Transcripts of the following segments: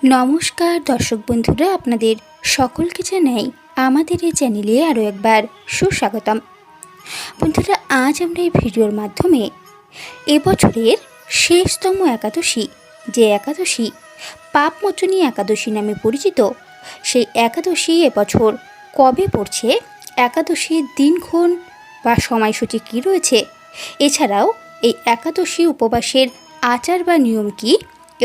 নমস্কার দর্শক বন্ধুরা, আপনাদের সকলকে জানাই আমাদের এই চ্যানেলে আরও একবার সুস্বাগতম। বন্ধুরা, আজ আমরা এই ভিডিওর মাধ্যমে এবছরের শেষতম একাদশী, যে একাদশী পাপমোচনী একাদশী নামে পরিচিত, সেই একাদশী এবছর কবে পড়ছে, একাদশীর দিনক্ষণ বা সময়সূচি কী রয়েছে, এছাড়াও এই একাদশী উপবাসের আচার বা নিয়ম কী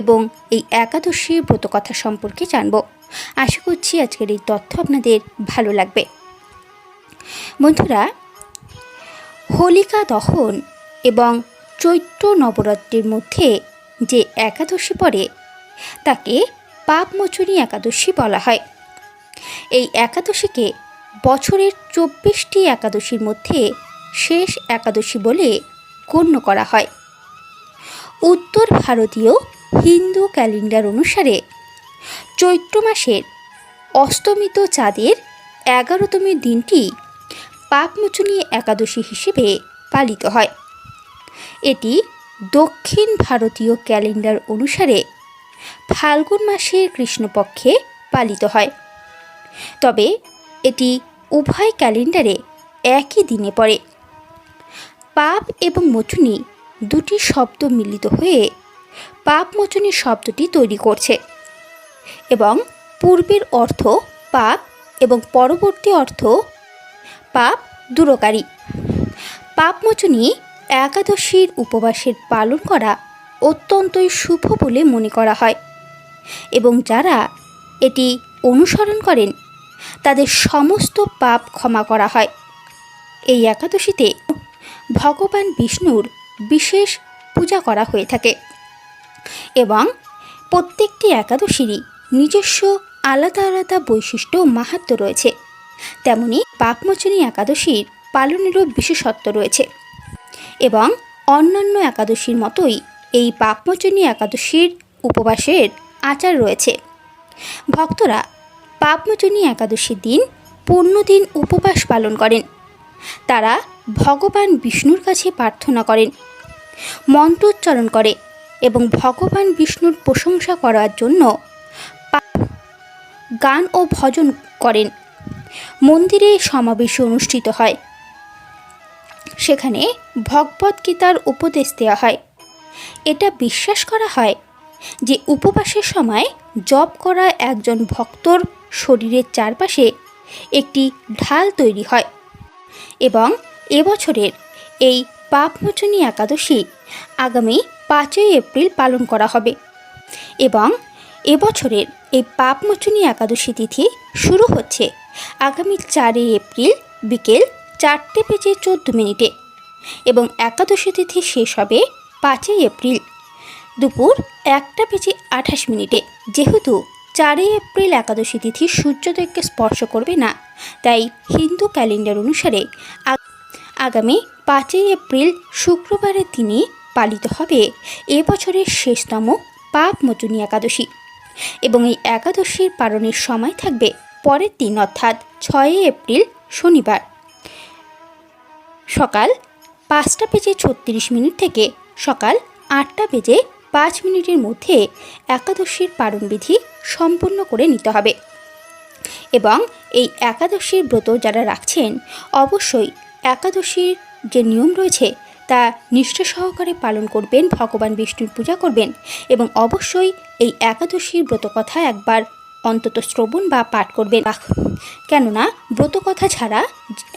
এবং এই একাদশী ব্রতকথা সম্পর্কে জানব। আশা করছি আজকের এই তথ্য আপনাদের ভালো লাগবে। বন্ধুরা, হোলিকা দহন এবং চৈত্র নবরাত্রির মধ্যে যে একাদশী পড়ে তাকে পাপমোচনী একাদশী বলা হয়। এই একাদশীকে বছরের 24টি একাদশীর মধ্যে শেষ একাদশী বলে গণ্য করা হয়। উত্তর ভারতীয় হিন্দু ক্যালেন্ডার অনুসারে চৈত্র মাসের অস্তমিত চাঁদের 11তম দিনটি পাপমোচনী একাদশী হিসেবে পালিত হয়। এটি দক্ষিণ ভারতীয় ক্যালেন্ডার অনুসারে ফাল্গুন মাসের কৃষ্ণপক্ষে পালিত হয়, তবে এটি উভয় ক্যালেন্ডারে একই দিনে পড়ে। পাপ এবং মোচনী দুটি শব্দ মিলিত হয়ে পাপমোচনী শব্দটি তৈরি করছে এবং পূর্বের অর্থ পাপ এবং পরবর্তী অর্থ পাপ দূরকারী। পাপমোচনী একাদশীর উপবাসের পালন করা অত্যন্তই শুভ বলে মনে করা হয় এবং যারা এটি অনুসরণ করেন তাদের সমস্ত পাপ ক্ষমা করা হয়। এই একাদশীতে ভগবান বিষ্ণুর বিশেষ পূজা করা হয়ে থাকে এবং প্রত্যেকটি একাদশীরই নিজস্ব আলাদা আলাদা বৈশিষ্ট্য ও মাহাত্ম্য রয়েছে। তেমনি পাপমোচনী একাদশীর পালনেরও বিশেষত্ব রয়েছে এবং অন্যান্য একাদশীর মতোই এই পাপমোচনী একাদশীর উপবাসের আচার রয়েছে। ভক্তরা পাপমোচনী একাদশীর দিন পূর্ণদিন উপবাস পালন করেন। তারা ভগবান বিষ্ণুর কাছে প্রার্থনা করেন, মন্ত্রোচ্চারণ করে এবং ভগবান বিষ্ণুর প্রশংসা করার জন্য গান ও ভজন করেন। মন্দিরে সমাবেশ অনুষ্ঠিত হয়, সেখানে ভগবদ্গীতার উপদেশ দেওয়া হয়। এটা বিশ্বাস করা হয় যে উপবাসের সময় জপ করা একজন ভক্তর শরীরের চারপাশে একটি ঢাল তৈরি হয় এবং এবছরের এই পাপমোচনী একাদশী আগামী 5ই এপ্রিল পালন করা হবে এবং এবছরের এই পাপমোচনী একাদশী তিথি শুরু হচ্ছে আগামী 4ই এপ্রিল বিকেল 4:14 এবং একাদশী তিথি শেষ হবে 5ই এপ্রিল দুপুর 1:28। যেহেতু 4ই এপ্রিল একাদশী তিথি সূর্যোদয়কে স্পর্শ করবে না, তাই হিন্দু ক্যালেন্ডার অনুসারে আগামী 5ই এপ্রিল শুক্রবারের দিনই পালিত হবে এবছরের শেষতম পাপমোচনী একাদশী এবং এই একাদশীর পালনের সময় থাকবে পরের দিন অর্থাৎ 6ই এপ্রিল শনিবার সকাল 5:36 থেকে সকাল 8:05 মধ্যে একাদশীর পালনবিধি সম্পূর্ণ করে নিতে হবে এবং এই একাদশীর ব্রত যারা রাখছেন অবশ্যই একাদশীর যে নিয়ম রয়েছে তা নিষ্ঠা সহকারে পালন করবেন, ভগবান বিষ্ণুর পূজা করবেন এবং অবশ্যই এই একাদশীর ব্রতকথা একবার অন্তত শ্রবণ বা পাঠ করবেন, কেননা ব্রতকথা ছাড়া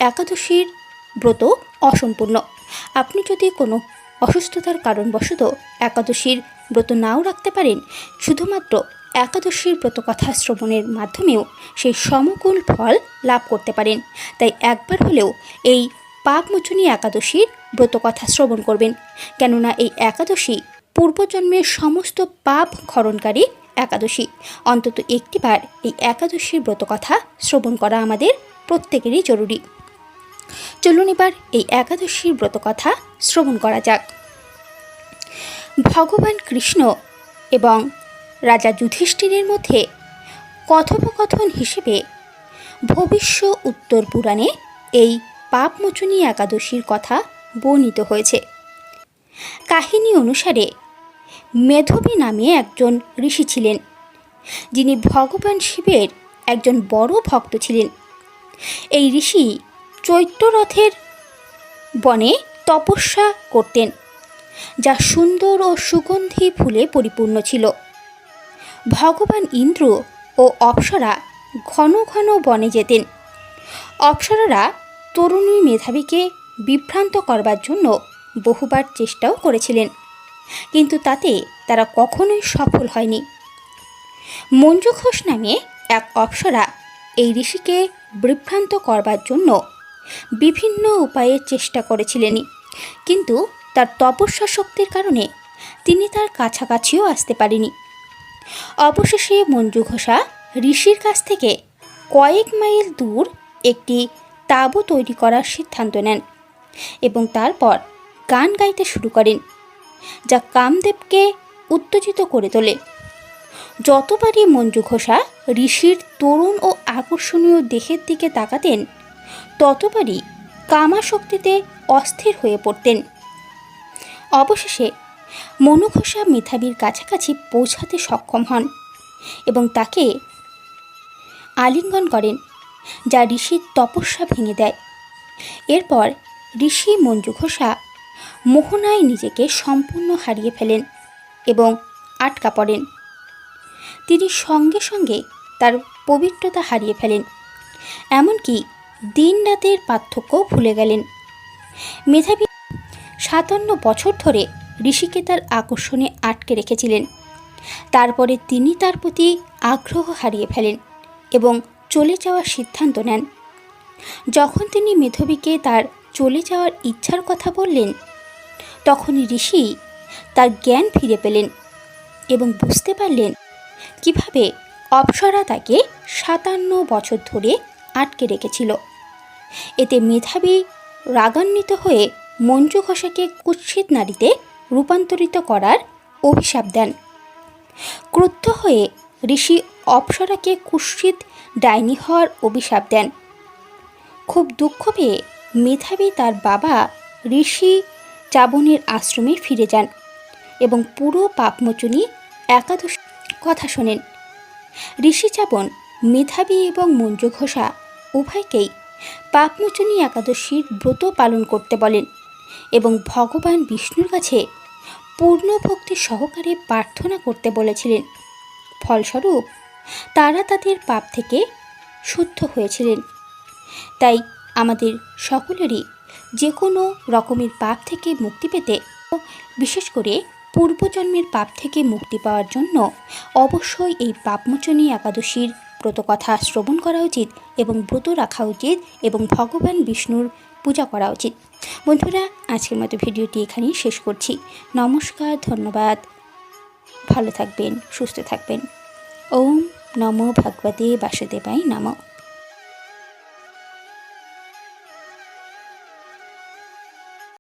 একাদশীর ব্রত অসম্পূর্ণ। আপনি যদি কোনো অসুস্থতার কারণবশত একাদশীর ব্রত নাও রাখতে পারেন, শুধুমাত্র একাদশীর ব্রতকথা শ্রবণের মাধ্যমেও সেই সমকুল ফল লাভ করতে পারেন। তাই একবার হলেও এই পাপমোচনী একাদশীর ব্রতকথা শ্রবণ করবেন, কেননা এই একাদশী পূর্বজন্মের সমস্ত পাপ খরণকারী একাদশী। অন্তত একটিবার এই একাদশীর ব্রতকথা শ্রবণ করা আমাদের প্রত্যেকেরই জরুরি। চলুন এবার এই একাদশীর ব্রতকথা শ্রবণ করা যাক। ভগবান কৃষ্ণ এবং রাজা যুধিষ্ঠিরের মধ্যে কথোপকথন হিসেবে ভবিষ্য উত্তর পুরাণে এই পাপমোচনী একাদশীর কথা বর্ণিত হয়েছে। কাহিনী অনুসারে মেধবী নামে একজন ঋষি ছিলেন। যিনি ভগবান শিবের একজন বড় ভক্ত ছিলেন। এই ঋষি চৈত্ররথের বনে তপস্যা করতেন, যা সুন্দর ও সুগন্ধি ফুলে পরিপূর্ণ ছিল। ভগবান ইন্দ্র ও অপ্সরা ঘন ঘন বনে যেতেন। অপ্সরারা তরুণী মেধাবীকে বিভ্রান্ত করবার জন্য বহুবার চেষ্টাও করেছিলেন, কিন্তু তাতে তারা কখনোই সফল হয়নি। মঞ্জু ঘোষ নামে এক অপ্সরা এই ঋষিকে বিভ্রান্ত করবার জন্য বিভিন্ন উপায়ে চেষ্টা করেছিলেন, কিন্তু তার তপস্যা শক্তির কারণে তিনি তার কাছাকাছিও আসতে পারেনি। অবশেষে মঞ্জু ঘোষা ঋষির কাছ থেকে কয়েক মাইল দূর একটি তাঁবু তৈরি করার সিদ্ধান্ত নেন এবং তারপর গান গাইতে শুরু করেন, যা কামদেবকে উত্তেজিত করে তোলে। যতবারই মঞ্জু ঘোষা ঋষির তরুণ ও আকর্ষণীয় দেহের দিকে তাকাতেন, ততবারই কামাশক্তিতে অস্থির হয়ে পড়তেন। অবশেষে মনু ঘোষা মেধাবীর কাছাকাছি পৌঁছাতে সক্ষম হন এবং তাকে আলিঙ্গন করেন, যা ঋষির তপস্যা ভেঙে দেয়। এরপর ঋষি মঞ্জু ঘোষা মোহনায় নিজেকে সম্পূর্ণ হারিয়ে ফেলেন এবং আটকা পড়েন। তিনি সঙ্গে সঙ্গে তার পবিত্রতা হারিয়ে ফেলেন, এমনকি দিন রাতের পার্থক্যও ভুলে গেলেন। মেধাবী 57 বছর ধরে ঋষিকে তার আকর্ষণে আটকে রেখেছিলেন। তারপরে তিনি তার প্রতি আগ্রহ হারিয়ে ফেলেন এবং চলে যাওয়ার সিদ্ধান্ত নেন। যখন তিনি মেধাবীকে তার চলে যাওয়ার ইচ্ছার কথা বললেন, তখনই ঋষি তার জ্ঞান ফিরে পেলেন এবং বুঝতে পারলেন কিভাবে অপ্সরা তাকে 57 বছর ধরে আটকে রেখেছিল। এতে মেধাবী রাগান্বিত হয়ে মঞ্জু ঘোষাকে কুৎসিত নারীতে রূপান্তরিত করার অভিশাপ দেন। ক্রুদ্ধ হয়ে ঋষি অপ্সরাকে কুৎসিত ডাইনি হওয়ার অভিশাপ দেন। খুব দুঃখ পেয়ে মেধাবী তার বাবা ঋষি চাবনের আশ্রমে ফিরে যান এবং পুরো পাপমোচনী একাদশী কথা শোনেন। ঋষি চাবন মেধাবী এবং মঞ্জু ঘোষা উভয়কেই পাপমোচনী একাদশীর ব্রত পালন করতে বলেন এবং ভগবান বিষ্ণুর কাছে পূর্ণ ভক্তি সহকারে প্রার্থনা করতে বলেছিলেন। ফলস্বরূপ তারা তাদের পাপ থেকে শুদ্ধ হয়েছিলেন। তাই আমাদের সকলেরই যে কোনো রকমের পাপ থেকে মুক্তি পেতে, বিশেষ করে পূর্বজন্মের পাপ থেকে মুক্তি পাওয়ার জন্য অবশ্যই এই পাপমোচনী একাদশীর ব্রতকথা শ্রবণ করা উচিত এবং ব্রত রাখা উচিত এবং ভগবান বিষ্ণুর পূজা করা উচিত। বন্ধুরা, আজকের মতো ভিডিওটি এখানেই শেষ করছি। নমস্কার, ধন্যবাদ, ভালো থাকবেন, সুস্থ থাকবেন। ওম নমো ভগবতে বাসুদেবায় নমঃ।